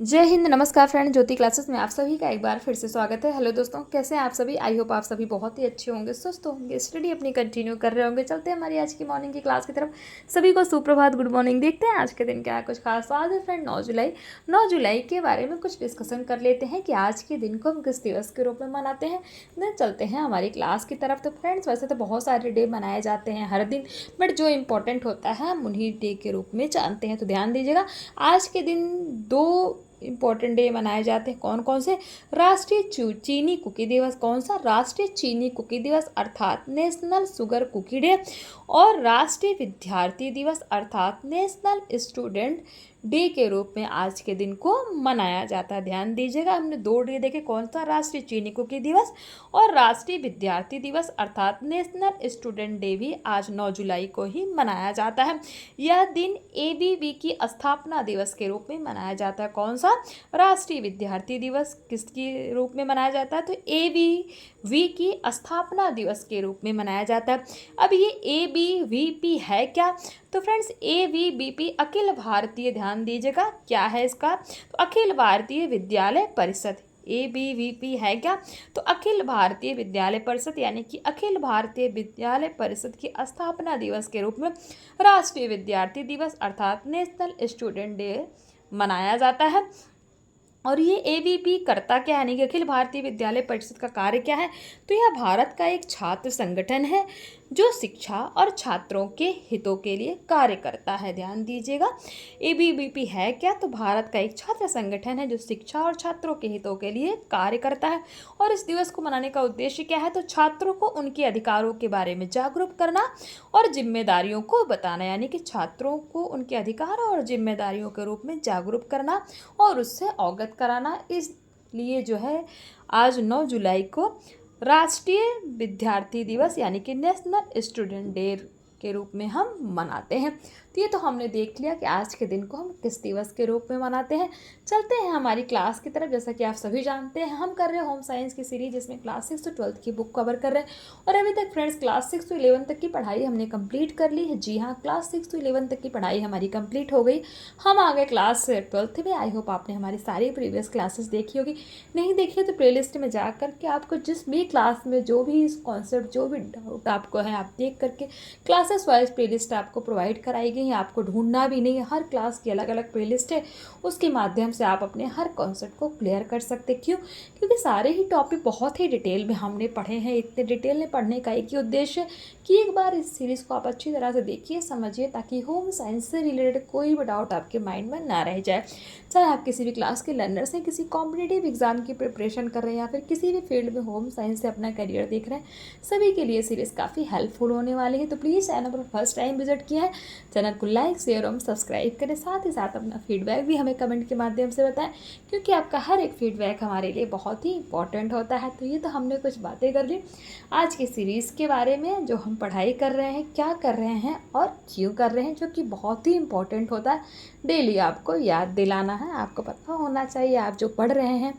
जय हिंद, नमस्कार फ्रेंड। ज्योति क्लासेस में आप सभी का एक बार फिर से स्वागत है। हेलो दोस्तों, कैसे हैं आप सभी? आई होप आप सभी बहुत ही अच्छे होंगे, स्वस्थ होंगे, स्टडी अपनी कंटिन्यू कर रहे होंगे। चलते हैं हमारी आज की मॉर्निंग की क्लास की तरफ। सभी को सुप्रभात, गुड मॉर्निंग। देखते हैं आज के दिन क्या कुछ खास बात है फ्रेंड। 9 जुलाई के बारे में कुछ डिस्कशन कर लेते हैं कि आज के दिन को हम किस दिवस के रूप में मनाते हैं। देन चलते हैं हमारी क्लास की तरफ। तो फ्रेंड्स, वैसे तो बहुत सारे डे मनाए जाते हैं हर दिन, बट जो इम्पोर्टेंट होता है हम उन्हीं डे के रूप में जानते हैं। तो ध्यान दीजिएगा, आज के दिन दो इंपॉर्टेंट डे मनाए जाते हैं। कौन कौन से? राष्ट्रीय चीनी कुकी दिवस। कौन सा? राष्ट्रीय चीनी कुकी दिवस अर्थात नेशनल शुगर कुकी डे। और राष्ट्रीय विद्यार्थी दिवस अर्थात नेशनल स्टूडेंट डे के रूप में आज के दिन को मनाया जाता है। ध्यान दीजिएगा, हमने 2 डे देखे। कौन सा? राष्ट्रीय चीनी कुकी दिवस और राष्ट्रीय विद्यार्थी दिवस अर्थात नेशनल स्टूडेंट डे भी आज 9 जुलाई को ही मनाया जाता है। यह दिन एबीवी की स्थापना दिवस के रूप में मनाया जाता है। कौन सा? राष्ट्रीय विद्यार्थी दिवस किसके रूप में मनाया जाता है? तो एबीवी की स्थापना दिवस के रूप में मनाया जाता है। अब ये एबीवीपी है क्या? तो फ्रेंड्स, एबीवीपी अखिल भारतीय, ध्यान दीजिएगा क्या है इसका, तो अखिल भारतीय विद्यालय परिषद। एबीवीपी है क्या? तो अखिल भारतीय विद्यालय परिषद, यानी कि अखिल भारतीय विद्यालय परिषद की स्थापना दिवस के रूप में राष्ट्रीय विद्यार्थी दिवस अर्थात नेशनल स्टूडेंट डे मनाया जाता है। और ये एबीपी करता क्या है, यानी कि अखिल भारतीय विद्यालय परिषद का कार्य क्या है? तो यह भारत का एक छात्र संगठन है जो शिक्षा और छात्रों के हितों के लिए कार्य करता है। ध्यान दीजिएगा, एबीवीपी है क्या? तो भारत का एक छात्र संगठन है जो शिक्षा और छात्रों के हितों के लिए कार्य करता है। और इस दिवस को मनाने का उद्देश्य क्या है? तो छात्रों को उनके अधिकारों के बारे में जागरूक करना और जिम्मेदारियों को बताना, यानी कि छात्रों को उनके अधिकार और जिम्मेदारियों के रूप में जागरूक करना और उससे अवगत कराना। इसलिए जो है आज 9 जुलाई को राष्ट्रीय विद्यार्थी दिवस यानी कि नेशनल स्टूडेंट डे के रूप में हम मनाते हैं। तो ये तो हमने देख लिया कि आज के दिन को हम किस दिवस के रूप में मनाते हैं। चलते हैं हमारी क्लास की तरफ। जैसा कि आप सभी जानते हैं, हम कर रहे हैं होम साइंस की सीरीज, जिसमें क्लास 6 से 12 की बुक कवर कर रहे हैं। और अभी तक फ्रेंड्स क्लास 6 से 11 तक की पढ़ाई हमने कंप्लीट कर ली है। जी हाँ, क्लास 6 से 11 तक की पढ़ाई हमारी कंप्लीट हो गई। हम आ गए क्लास 12 में। आई होप आपने हमारी सारी प्रीवियस क्लासेस देखी होगी। नहीं देखी है तो प्ले लिस्ट में जा करके आपको जिस भी क्लास में जो भी कॉन्सेप्ट, जो भी डाउट आपको है, आप देख करके क्लासेस वाइज प्ले लिस्ट आपको प्रोवाइड कराई गई है। आपको ढूंढना भी नहीं है, हर क्लास की अलग अलग प्ले लिस्ट है। उसके माध्यम से आप अपने हर कॉन्सेप्ट को क्लियर कर सकते। क्यों? क्योंकि सारे ही टॉपिक बहुत ही डिटेल में हमने पढ़े हैं। इतने डिटेल में पढ़ने का एक ही उद्देश्य है कि एक बार इस सीरीज़ को आप अच्छी तरह से देखिए, समझिए, ताकि होम साइंस से रिलेटेड कोई भी डाउट आपके माइंड में ना रह जाए। चाहे आप किसी भी क्लास के लर्नर्स हैं, किसी कॉम्पिटिटिव एग्जाम की प्रिपरेशन कर रहे हैं, या फिर किसी भी फील्ड में होम साइंस से अपना करियर देख रहे हैं, सभी के लिए सीरीज़ काफ़ी हेल्पफुल होने वाली है। तो प्लीज़ चैनल पर फर्स्ट टाइम विजिट किया है, चैनल को लाइक, शेयर और सब्सक्राइब करें। साथ ही साथ अपना फीडबैक भी हमें कमेंट के माध्यम से बताएं, क्योंकि आपका हर एक फीडबैक हमारे लिए बहुत ही इंपॉर्टेंट होता है। तो ये तो हमने कुछ बातें कर ली आज की सीरीज़ के बारे में, जो हम पढ़ाई कर रहे हैं, क्या कर रहे हैं और क्यों कर रहे हैं, जो कि बहुत ही इंपॉर्टेंट होता है। डेली आपको याद दिलाना है, आपको पता होना चाहिए आप जो पढ़ रहे हैं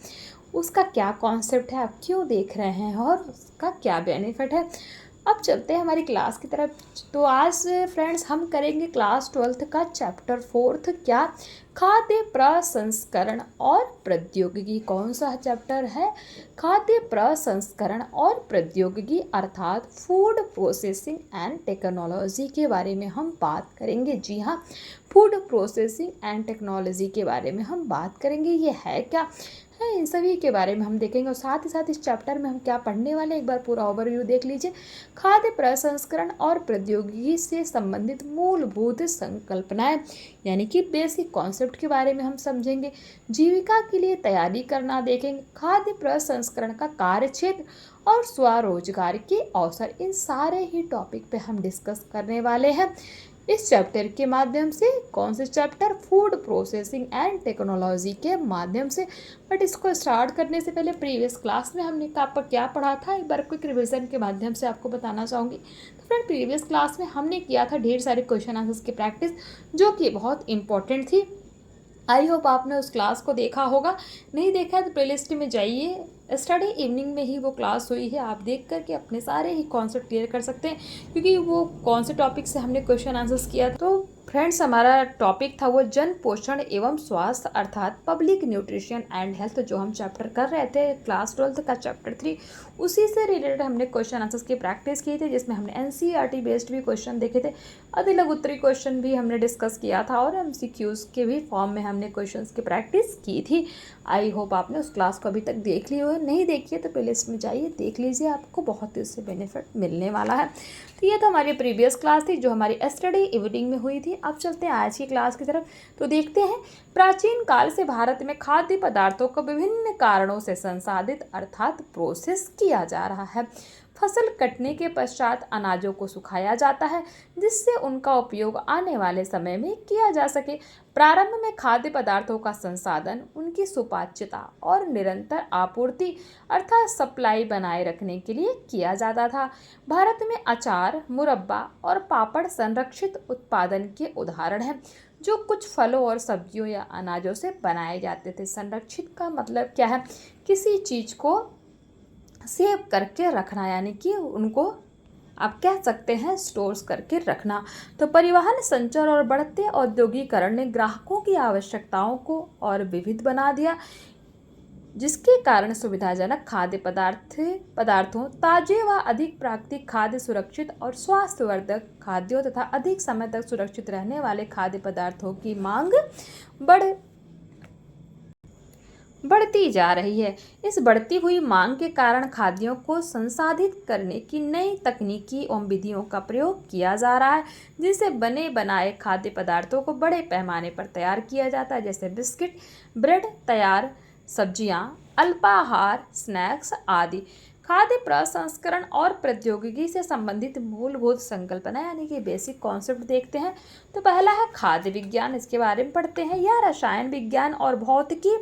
उसका क्या कॉन्सेप्ट है, आप क्यों देख रहे हैं और उसका क्या बेनिफिट है। अब चलते हैं हमारी क्लास की तरफ। तो आज फ्रेंड्स हम करेंगे क्लास 12 का चैप्टर 4, क्या? खाद्य प्रसंस्करण और प्रौद्योगिकी। कौन सा चैप्टर है? खाद्य प्रसंस्करण और प्रौद्योगिकी अर्थात फूड प्रोसेसिंग एंड टेक्नोलॉजी के बारे में हम बात करेंगे। जी हाँ, फूड प्रोसेसिंग एंड टेक्नोलॉजी के बारे में हम बात करेंगे। ये है क्या है, इन सभी के बारे में हम देखेंगे। और साथ ही साथ इस चैप्टर में हम क्या पढ़ने वाले हैं, एक बार पूरा ओवरव्यू देख लीजिए। खाद्य प्रसंस्करण और प्रौद्योगिकी से संबंधित मूलभूत संकल्पनाएं, यानी कि बेसिक कॉन्सेप्ट के बारे में हम समझेंगे। जीविका के लिए तैयारी करना देखेंगे। खाद्य प्रसंस्करण का कार्यक्षेत्र और स्वरोजगार के अवसर, इन सारे ही टॉपिक पे हम डिस्कस करने वाले हैं इस चैप्टर के माध्यम से। कौन से chapter? Food processing and technology के माध्यम से। बट इसको स्टार्ट करने से पहले प्रीवियस क्लास में हमने आपको क्या पढ़ा था, एक बार क्विक रिवीजन के माध्यम से आपको बताना चाहूँगी। तो फ्रेंड, प्रीवियस क्लास में हमने किया था ढेर सारे क्वेश्चन आंसर्स की प्रैक्टिस, जो कि बहुत इंपॉर्टेंट थी। आई होप आपने उस क्लास को देखा होगा। नहीं देखा है तो प्लेलिस्ट में जाइए, स्टडी इवनिंग में ही वो क्लास हुई है, आप देख करके अपने सारे ही कॉन्सेप्ट क्लियर कर सकते हैं, क्योंकि वो कौन से टॉपिक से हमने क्वेश्चन आंसर्स किया। तो फ्रेंड्स, हमारा टॉपिक था वो जन पोषण एवं स्वास्थ्य अर्थात पब्लिक न्यूट्रिशन एंड हेल्थ, जो हम चैप्टर कर रहे थे क्लास 12 का चैप्टर 3। उसी से रिलेटेड हमने क्वेश्चन आंसर्स की प्रैक्टिस की थी, जिसमें हमने एनसीईआरटी बेस्ड भी क्वेश्चन देखे थे, अधिक उत्तरी क्वेश्चन भी हमने डिस्कस किया था और एमसीक्यूज के भी फॉर्म में हमने क्वेश्चंस की प्रैक्टिस की थी। आई होप आपने उस क्लास को अभी तक देख ली हो, नहीं देखिए तो प्ले लिस्ट में जाइए देख लीजिए, आपको बहुत ही उससे बेनिफिट मिलने वाला है। तो ये तो हमारी प्रीवियस क्लास थी जो हमारी एस्टरडे इवनिंग में हुई थी। अब चलते हैं आज की क्लास की तरफ। तो देखते हैं, प्राचीन काल से भारत में खाद्य पदार्थों को विभिन्न कारणों से संसाधित अर्थात प्रोसेस किया जा रहा है। फसल कटने के पश्चात अनाजों को सुखाया जाता है जिससे उनका उपयोग आने वाले समय में किया जा सके। प्रारंभ में खाद्य पदार्थों का संसाधन उनकी सुपाच्यता और निरंतर आपूर्ति अर्थात सप्लाई बनाए रखने के लिए किया जाता था। भारत में अचार, मुरब्बा और पापड़ संरक्षित उत्पादन के उदाहरण हैं, जो कुछ फलों और सब्जियों या अनाजों से बनाए जाते थे। संरक्षित का मतलब क्या है? किसी चीज़ को सेव करके रखना, यानी कि उनको आप कह सकते हैं स्टोर्स करके रखना। तो परिवहन, संचार और बढ़ते औद्योगिकरण ने ग्राहकों की आवश्यकताओं को और विविध बना दिया, जिसके कारण सुविधाजनक खाद्य पदार्थों, ताजे व अधिक प्राकृतिक खाद्य, सुरक्षित और स्वास्थ्यवर्धक खाद्यों तथा अधिक समय तक सुरक्षित रहने वाले खाद्य पदार्थों की मांग बढ़ती जा रही है। इस बढ़ती हुई मांग के कारण खाद्यों को संसाधित करने की नई तकनीकी एवं विधियों का प्रयोग किया जा रहा है, जिनसे बने बनाए खाद्य पदार्थों को बड़े पैमाने पर तैयार किया जाता है, जैसे बिस्किट, ब्रेड, तैयार सब्जियां, अल्पाहार, स्नैक्स आदि। खाद्य प्रसंस्करण और प्रौद्योगिकी से संबंधित मूलभूत संकल्पना यानी कि बेसिक कॉन्सेप्ट देखते हैं। तो पहला है खाद्य विज्ञान, इसके बारे में पढ़ते हैं। यह रसायन विज्ञान और भौतिकी,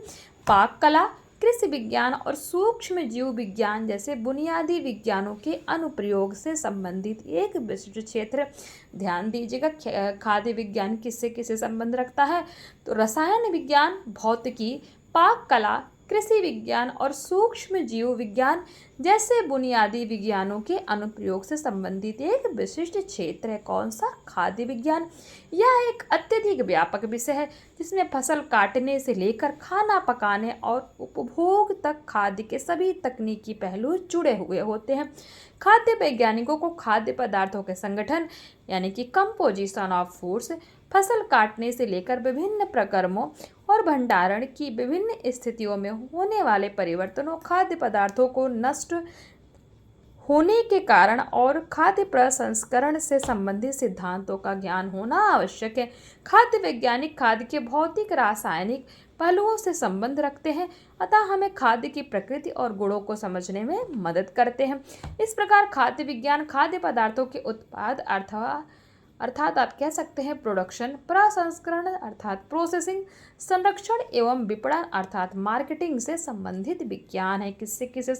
पाक कला, कृषि विज्ञान और सूक्ष्म जीव विज्ञान जैसे बुनियादी विज्ञानों के अनुप्रयोग से संबंधित एक विशिष्ट क्षेत्र। ध्यान दीजिएगा, खाद्य विज्ञान किससे किससे संबंध रखता है? तो रसायन विज्ञान, भौतिकी, पाक कला, कृषि विज्ञान और सूक्ष्म जीव विज्ञान जैसे बुनियादी विज्ञानों के अनुप्रयोग से संबंधित एक विशिष्ट क्षेत्र है। कौन सा? खाद्य विज्ञान। यह एक अत्यधिक व्यापक विषय है जिसमें फसल काटने से लेकर खाना पकाने और उपभोग तक खाद्य के सभी तकनीकी पहलू जुड़े हुए होते हैं। खाद्य वैज्ञानिकों को खाद्य पदार्थों के संगठन यानी कि कंपोजिशन ऑफ फूड्स, फसल काटने से लेकर विभिन्न प्रक्रमों और भंडारण की विभिन्न स्थितियों में होने वाले परिवर्तनों, खाद्य पदार्थों को नष्ट होने के कारण और खाद्य प्रसंस्करण से संबंधित सिद्धांतों का ज्ञान होना आवश्यक है। खाद्य वैज्ञानिक खाद्य के भौतिक, रासायनिक पहलुओं से संबंध रखते हैं, अतः हमें खाद्य की प्रकृति और गुणों को समझने में मदद करते हैं। इस प्रकार खाद्य विज्ञान खाद्य पदार्थों के उत्पाद अर्थात आप कह सकते हैं प्रोडक्शन, प्रसंस्करण अर्थात प्रोसेसिंग, संरक्षण एवं विपणन अर्थात मार्केटिंग से संबंधित विज्ञान है। किससे किससे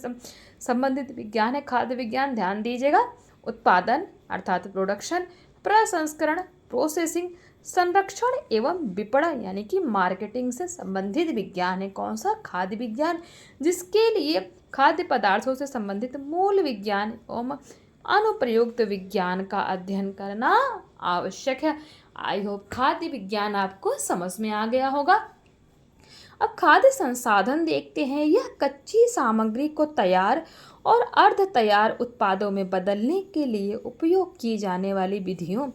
संबंधित विज्ञान है खाद्य विज्ञान? ध्यान दीजिएगा, उत्पादन अर्थात प्रोडक्शन, प्रसंस्करण प्रोसेसिंग, संरक्षण एवं विपणन यानी कि मार्केटिंग से संबंधित विज्ञान है। कौन सा? खाद्य विज्ञान, जिसके लिए खाद्य पदार्थों से संबंधित मूल विज्ञान एवं अनुप्रयुक्त विज्ञान का अध्ययन करना आवश्यक है। आई होप खाद्य विज्ञान आपको समझ में आ गया होगा। अब खाद्य संसाधन देखते हैं। यह कच्ची सामग्री को तैयार और अर्ध तैयार उत्पादों में बदलने के लिए उपयोग की जाने वाली विधियों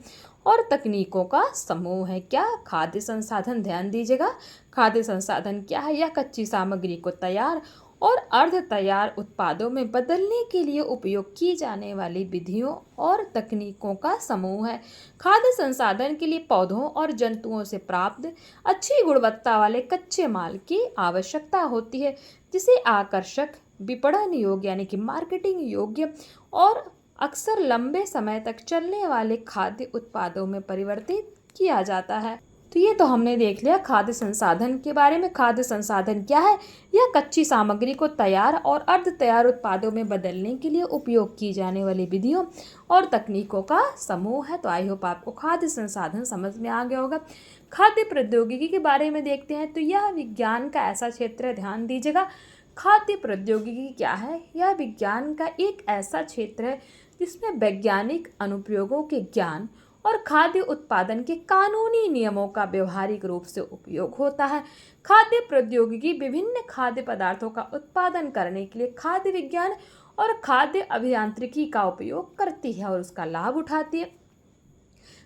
और तकनीकों का समूह है। क्या? खाद्य संसाधन। ध्यान दीजिएगा, खाद्य संसाधन क्या है? यह कच्ची सामग्री को तैयार और अर्ध तैयार उत्पादों में बदलने के लिए उपयोग की जाने वाली विधियों और तकनीकों का समूह है। खाद्य संसाधन के लिए पौधों और जंतुओं से प्राप्त अच्छी गुणवत्ता वाले कच्चे माल की आवश्यकता होती है, जिसे आकर्षक, विपणन योग्य यानी कि मार्केटिंग योग्य और अक्सर लंबे समय तक चलने वाले खाद्य उत्पादों में परिवर्तित किया जाता है। तो ये तो हमने देख लिया खाद्य संसाधन के बारे में। खाद्य संसाधन क्या है? यह कच्ची सामग्री को तैयार और अर्ध तैयार उत्पादों में बदलने के लिए उपयोग की जाने वाली विधियों और तकनीकों का समूह है। तो आई होप आपको खाद्य संसाधन समझ में आ गया होगा। खाद्य प्रौद्योगिकी के बारे में देखते हैं। तो यह विज्ञान का ऐसा क्षेत्र है, ध्यान दीजिएगा, खाद्य प्रौद्योगिकी क्या है? यह विज्ञान का एक ऐसा क्षेत्र है जिसमें वैज्ञानिक अनुप्रयोगों के ज्ञान और खाद्य उत्पादन के कानूनी नियमों का व्यवहारिक रूप से उपयोग होता है। खाद्य प्रौद्योगिकी विभिन्न खाद्य पदार्थों का उत्पादन करने के लिए खाद्य विज्ञान और खाद्य अभियांत्रिकी का उपयोग करती है और उसका लाभ उठाती है।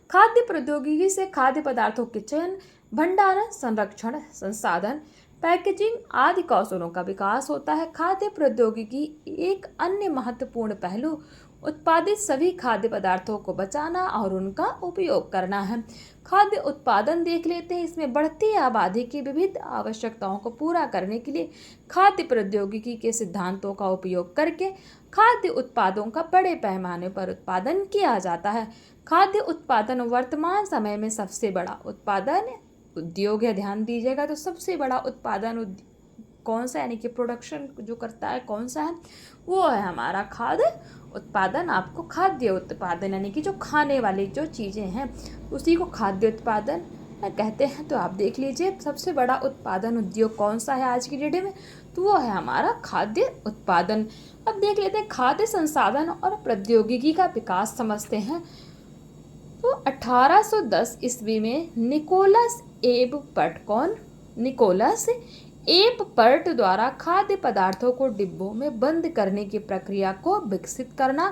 खाद्य प्रौद्योगिकी से खाद्य पदार्थों के चयन, भंडारण, संरक्षण, संसाधन, पैकेजिंग आदि कौशलों का विकास होता है। खाद्य प्रौद्योगिकी एक अन्य महत्वपूर्ण पहलू उत्पादित सभी खाद्य पदार्थों को बचाना और उनका उपयोग करना है। खाद्य उत्पादन देख लेते हैं। इसमें बढ़ती आबादी की विविध आवश्यकताओं को पूरा करने के लिए खाद्य प्रौद्योगिकी के सिद्धांतों का उपयोग करके खाद्य उत्पादों का बड़े पैमाने पर उत्पादन किया जाता है। खाद्य उत्पादन वर्तमान समय में सबसे बड़ा उत्पादन उद्योग है। ध्यान दीजिएगा, तो सबसे बड़ा उत्पादन कौन सा, यानी कि प्रोडक्शन जो करता है कौन सा है, वो है हमारा खाद्य उत्पादन। आपको खाद्य उत्पादन यानी कि जो खाने वाली जो चीज़ें हैं उसी को खाद्य उत्पादन कहते हैं। तो आप देख लीजिए सबसे बड़ा उत्पादन उद्योग कौन सा है आज की डेट में, तो वो है हमारा खाद्य उत्पादन। अब देख लेते हैं खाद्य संसाधन और प्रौद्योगिकी का विकास समझते हैं। तो 1810 ईस्वी में निकोलस एब पर्ट द्वारा खाद्य पदार्थों को डिब्बों में बंद करने की प्रक्रिया को विकसित करना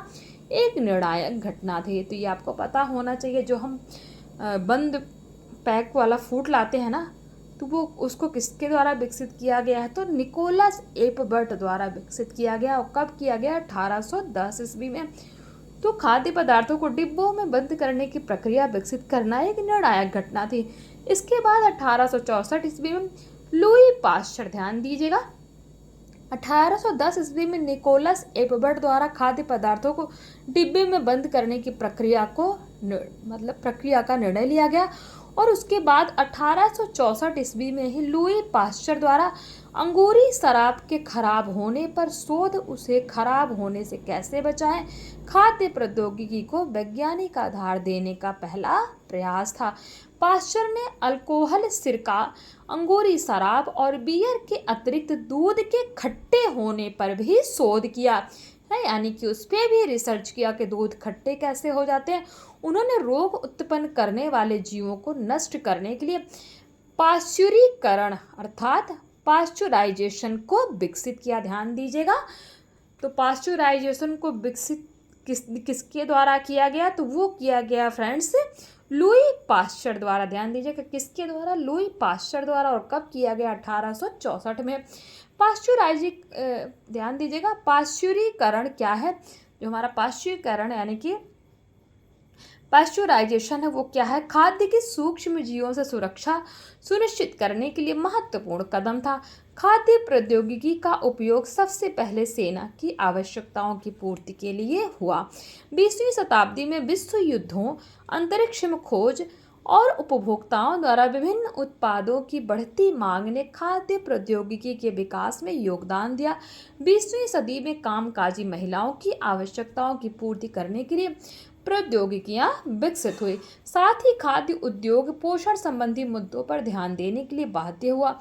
एक निर्णायक घटना थी। तो ये आपको पता होना चाहिए, जो हम बंद पैक वाला फूड लाते हैं ना, तो वो उसको किसके द्वारा विकसित किया गया है, तो निकोलस एपबर्ट द्वारा विकसित किया गया। और कब किया गया, 1810 ईस्वी में। तो खाद्य पदार्थों को डिब्बों में बंद करने की प्रक्रिया विकसित करना एक निर्णायक घटना थी। इसके बाद 1864 ईस्वी में लुई पाश्चर, ध्यान दीजिएगा, 1810 ईस्वी में निकोलस एपबर्ट द्वारा खाद्य पदार्थों को डिब्बे में बंद करने की प्रक्रिया का निर्णय लिया गया। और उसके बाद 1864 ईस्वी में ही लुई पाश्चर द्वारा अंगूरी शराब के खराब होने पर शोध, उसे खराब होने से कैसे बचाएं, खाद्य प्रौद्योगिकी को वैज्ञानिक आधार देने का पहला प्रयास था। पाश्चर ने अल्कोहल, सिरका, अंगूरी शराब और बियर के अतिरिक्त दूध के खट्टे होने पर भी शोध किया है, यानी कि उस पर भी रिसर्च किया कि दूध खट्टे कैसे हो जाते हैं। उन्होंने रोग उत्पन्न करने वाले जीवों को नष्ट करने के लिए पाश्चुरीकरण अर्थात पाश्चुराइजेशन को विकसित किया। ध्यान दीजिएगा, तो पाश्चुराइजेशन को विकसित किसके द्वारा किया गया, तो वो किया गया फ्रेंड्स लुई पाश्चर द्वारा। ध्यान दीजिएगा, किसके द्वारा, लुई पाश्चर द्वारा। और कब किया गया, 1864 में। ध्यान दीजिएगा, पाश्चुरीकरण क्या है, जो हमारा पाश्चुरीकरण यानी कि पाश्चुराइजेशन है, वो क्या है, खाद्य की सूक्ष्म जीवों से सुरक्षा सुनिश्चित करने के लिए महत्वपूर्ण कदम था। खाद्य प्रौद्योगिकी का उपयोग सबसे पहले सेना की आवश्यकताओं की पूर्ति के लिए हुआ। 20वीं शताब्दी में विश्व युद्धों, अंतरिक्ष में खोज और उपभोक्ताओं द्वारा विभिन्न उत्पादों की बढ़ती मांग ने खाद्य प्रौद्योगिकी के विकास में योगदान दिया। 20वीं सदी में कामकाजी महिलाओं की आवश्यकताओं की पूर्ति करने के लिए प्रौद्योगिकियां विकसित हुई। साथ ही खाद्य उद्योग पोषण संबंधी मुद्दों पर ध्यान देने के लिए बाध्य हुआ।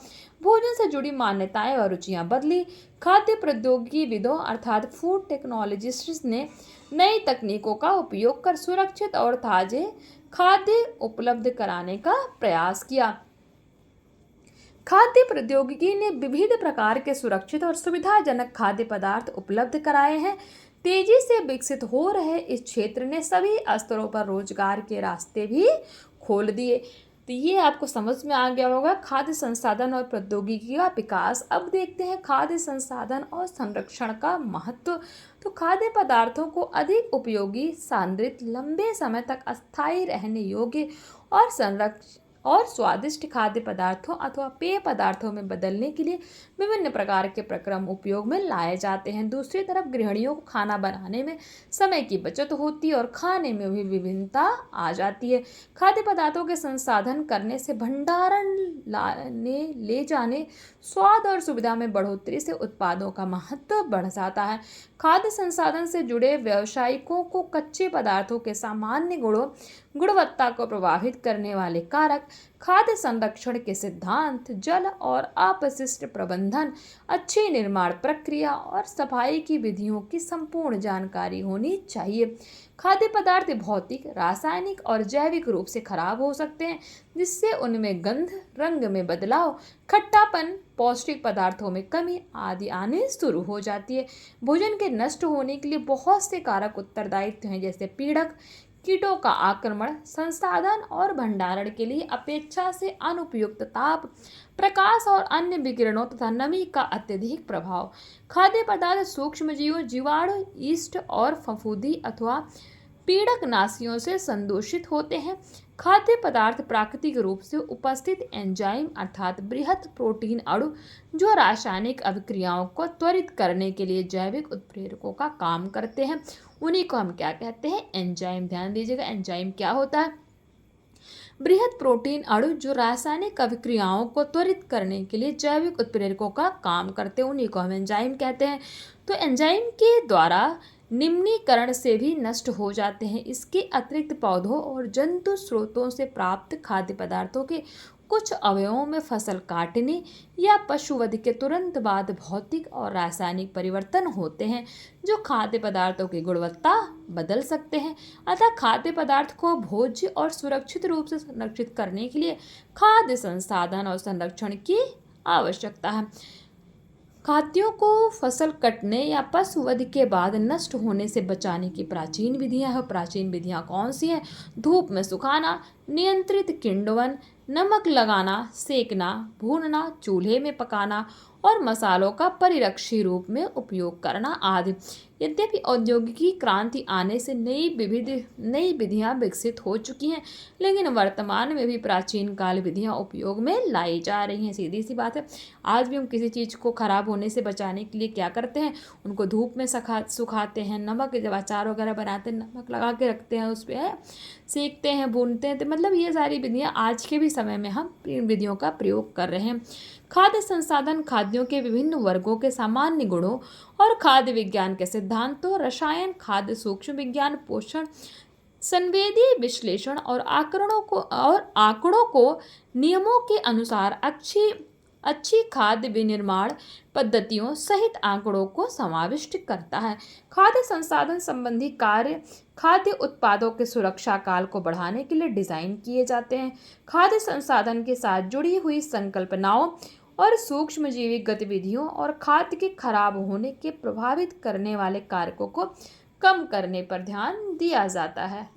भोजन से जुड़ी मान्यताएं और रुचियां बदली। खाद्य प्रौद्योगिकी विदों अर्थात फूड टेक्नोलॉजिस्ट्स ने नई तकनीकों का उपयोग कर सुरक्षित और ताजे खाद्य उपलब्ध कराने का प्रयास किया। खाद्य प्रौद्योगिकी ने विविध प्रकार के सुरक्षित और सुविधाजनक खाद्य पदार्थ उपलब्ध कराए हैं। तेजी से विकसित हो रहे इस क्षेत्र ने सभी स्तरों पर रोजगार के रास्ते भी खोल दिए। तो ये आपको समझ में आ गया होगा खाद्य संसाधन और प्रौद्योगिकी का विकास। अब देखते हैं खाद्य संसाधन और संरक्षण का महत्व। तो खाद्य पदार्थों को अधिक उपयोगी, सांद्रित, लंबे समय तक अस्थायी रहने योग्य और स्वादिष्ट खाद्य पदार्थों अथवा पेय पदार्थों में बदलने के लिए विभिन्न प्रकार के प्रक्रम उपयोग में लाए जाते हैं। दूसरी तरफ गृहिणियों को खाना बनाने में समय की बचत होती है और खाने में भी विभिन्नता आ जाती है। खाद्य पदार्थों के संसाधन करने से भंडारण, ले जाने, स्वाद और सुविधा में बढ़ोतरी से उत्पादों का महत्व बढ़ जाता है। खाद्य संसाधन से जुड़े व्यावसायिकों को कच्चे पदार्थों के सामान्य गुणवत्ता को प्रभावित करने वाले कारक, खाद्य संरक्षण के सिद्धांत, जल और अपशिष्ट प्रबंधन, अच्छी निर्माण प्रक्रिया और सफाई की विधियों की संपूर्ण जानकारी होनी चाहिए। खाद्य पदार्थ भौतिक, रासायनिक और जैविक रूप से खराब हो सकते हैं, जिससे उनमें गंध, रंग में बदलाव, खट्टापन, पौष्टिक पदार्थों में कमी आदि आने शुरू हो जाती है। भोजन के नष्ट होने के लिए बहुत से कारक उत्तरदायित्व हैं, जैसे पीड़क, कीटों का आक्रमण, संसाधन और भंडारण के लिए अपेक्षा से अनुपयुक्त ताप, प्रकाश और अन्य विकिरणों तथा नमी का अत्यधिक प्रभाव। खाद्य पदार्थ सूक्ष्मजीवों, जीवाणु, यीस्ट और फफूंदी अथवा पीड़कनाशियों से संदूषित होते हैं। खाद्य पदार्थ प्राकृतिक रूप से उपस्थित एंजाइम अर्थात बृहत प्रोटीन अणु, जो रासायनिक अभिक्रियाओं को त्वरित करने के लिए जैविक उत्प्रेरकों का काम करते हैं, उन्हीं को हम क्या कहते हैं? एंजाइम। ध्यान दीजिएगा, एंजाइम क्या होता है? बृहत प्रोटीन अणु जो रासायनिक अभिक्रियाओं को त्वरित करने के लिए जैविक उत्प्रेरकों का काम करते हैं, उन्हीं को हम एंजाइम कहते हैं। तो एंजाइम के द्वारा निम्नीकरण से भी नष्ट हो जाते हैं। इसके अतिरिक्त पौधों और जंतु स्रोतों से प्राप्त खाद्य पदार्थों के कुछ अवयवों में फसल काटने या पशुवध के तुरंत बाद भौतिक और रासायनिक परिवर्तन होते हैं, जो खाद्य पदार्थों की गुणवत्ता बदल सकते हैं। अतः खाद्य पदार्थ को भोज्य और सुरक्षित रूप से संरक्षित करने के लिए खाद्य संसाधन और संरक्षण की आवश्यकता है। खाद्यों को फसल कटने या पशुवध के बाद नष्ट होने से बचाने की प्राचीन विधियां हैं। प्राचीन विधियां कौन सी हैं? धूप में सुखाना, नियंत्रित किण्वन, नमक लगाना, सेकना, भूनना, चूल्हे में पकाना और मसालों का परिरक्षी रूप में उपयोग करना आदि। यद्यपि औद्योगिकी क्रांति आने से नई विधियां विकसित हो चुकी हैं, लेकिन वर्तमान में भी प्राचीन काल विधियां उपयोग में लाई जा रही हैं। सीधी सी बात है, आज भी हम किसी चीज़ को खराब होने से बचाने के लिए क्या करते हैं? उनको धूप में सुखाते हैं, नमक, जब अचार वगैरह बनाते हैं नमक लगा के रखते हैं, उस पर सेकते हैं, भूनते हैं। तो मतलब ये सारी विधियाँ आज के भी समय में हम इन विधियों का प्रयोग कर रहे हैं। खाद्य संसाधन खाद्यों के विभिन्न वर्गों के सामान्य गुणों और खाद्य विज्ञान के सिद्धांतों, रसायन, खाद्य सूक्ष्म विज्ञान, पोषण, संवेदी विश्लेषण और आंकड़ों को नियमों के अनुसार अच्छी खाद्य विनिर्माण पद्धतियों सहित आंकड़ों को समाविष्ट करता है। खाद्य संसाधन संबंधी कार्य खाद्य उत्पादों के सुरक्षा काल को बढ़ाने के लिए डिजाइन किए जाते हैं। खाद्य संसाधन के साथ जुड़ी हुई संकल्पनाओं और सूक्ष्मजीवी गतिविधियों और खाद्य के खराब होने के प्रभावित करने वाले कारकों को कम करने पर ध्यान दिया जाता है।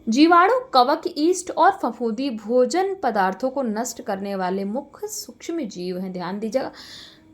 जीवाणु, कवक, यीस्ट और फफूंदी भोजन पदार्थों को नष्ट करने वाले मुख्य सूक्ष्म जीव हैं। ध्यान दीजिएगा,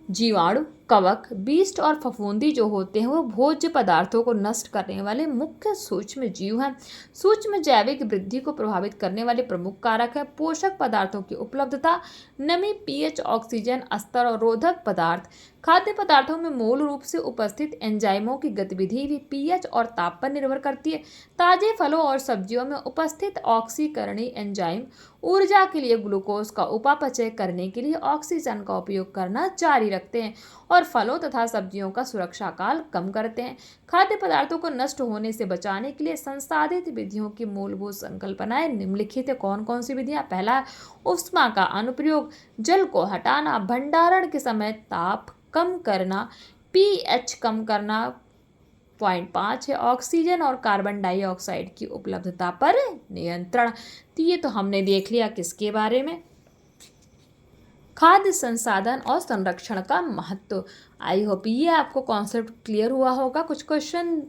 जीवाणु, कवक, यीस्ट और फफूंदी जो होते हैं वो भोज्य पदार्थों को नष्ट करने वाले मुख्य सूक्ष्म जीव हैं। सूक्ष्म जैविक वृद्धि को प्रभावित करने वाले प्रमुख कारक है पोषक पदार्थों की उपलब्धता, नमी, पीएच, ऑक्सीजन स्तर और रोधक पदार्थ। खाद्य पदार्थों में मूल रूप से उपस्थित एंजाइमों की गतिविधि भी पीएच और ताप पर निर्भर करती है। ताजे फलों और सब्जियों में उपस्थित ऑक्सीकरणीय एंजाइम ऊर्जा के लिए ग्लूकोज का उपापचय करने के लिए ऑक्सीजन का उपयोग करना जारी रखते हैं और फलों तथा सब्जियों का सुरक्षा काल कम करते हैं। खाद्य पदार्थों को नष्ट होने से बचाने के लिए संसाधित विधियों की मूलभूत संकल्पनाएं निम्नलिखित है। कौन कौन सी विधियां? पहला, ऊष्मा का अनुप्रयोग, जल को हटाना, भंडारण के समय ताप कम करना, पीएच कम करना। पॉइंट 5 है ऑक्सीजन और कार्बन डाइऑक्साइड की उपलब्धता पर नियंत्रण। तो ये तो हमने देख लिया किसके बारे में? खाद्य संसाधन और संरक्षण का महत्व। आई होप ये आपको कॉन्सेप्ट क्लियर हुआ होगा। कुछ क्वेश्चन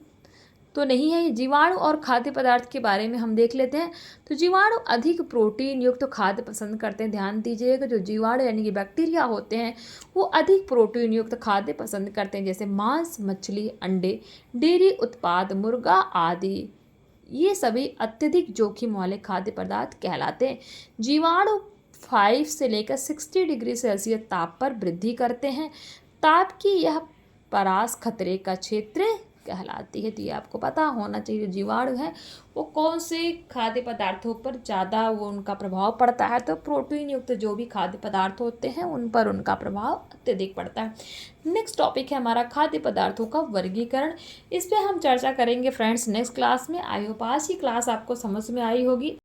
तो नहीं है। जीवाणु और खाद्य पदार्थ के बारे में हम देख लेते हैं। तो जीवाणु अधिक प्रोटीन युक्त खाद्य पसंद करते हैं। ध्यान दीजिएगा, जो जीवाणु यानी कि बैक्टीरिया होते हैं वो अधिक प्रोटीन युक्त खाद्य पसंद करते हैं, जैसे मांस, मछली, अंडे, डेयरी उत्पाद, मुर्गा आदि। ये सभी अत्यधिक जोखिम वाले खाद्य पदार्थ कहलाते हैं। जीवाणु 5 से लेकर 60 डिग्री सेल्सियस ताप पर वृद्धि करते हैं। ताप की यह परास खतरे का क्षेत्र कहलाती है। तो ये आपको पता होना चाहिए, जो जीवाणु हैं वो कौन से खाद्य पदार्थों पर ज़्यादा वो उनका प्रभाव पड़ता है। तो प्रोटीन युक्त जो भी खाद्य पदार्थ होते हैं उन पर उनका प्रभाव अत्यधिक पड़ता है। नेक्स्ट टॉपिक है हमारा खाद्य पदार्थों का वर्गीकरण। इस पर हम चर्चा करेंगे फ्रेंड्स नेक्स्ट क्लास में। आई होप आज की क्लास आपको समझ में आई होगी।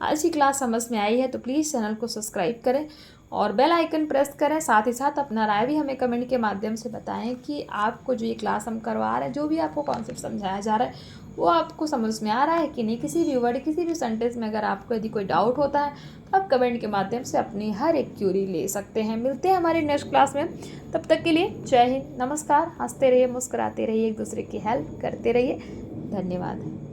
आज की क्लास समझ में आई है तो प्लीज़ चैनल को सब्सक्राइब करें और बेल आइकन प्रेस करें। साथ ही साथ अपना राय भी हमें कमेंट के माध्यम से बताएं कि आपको जो ये क्लास हम करवा रहे हैं, जो भी आपको कॉन्सेप्ट समझाया जा रहा है वो आपको समझ में आ रहा है कि नहीं। किसी भी वर्ड, किसी भी सेंटेंस में अगर आपको यदि कोई डाउट होता है तो आप कमेंट के माध्यम से अपनी हर एक क्यूरी ले सकते हैं। मिलते हैं हमारी नेक्स्ट क्लास में, तब तक के लिए जय हिंद, नमस्कार। हंसते रहिए, मुस्कुराते रहिए, एक दूसरे की हेल्प करते रहिए। धन्यवाद।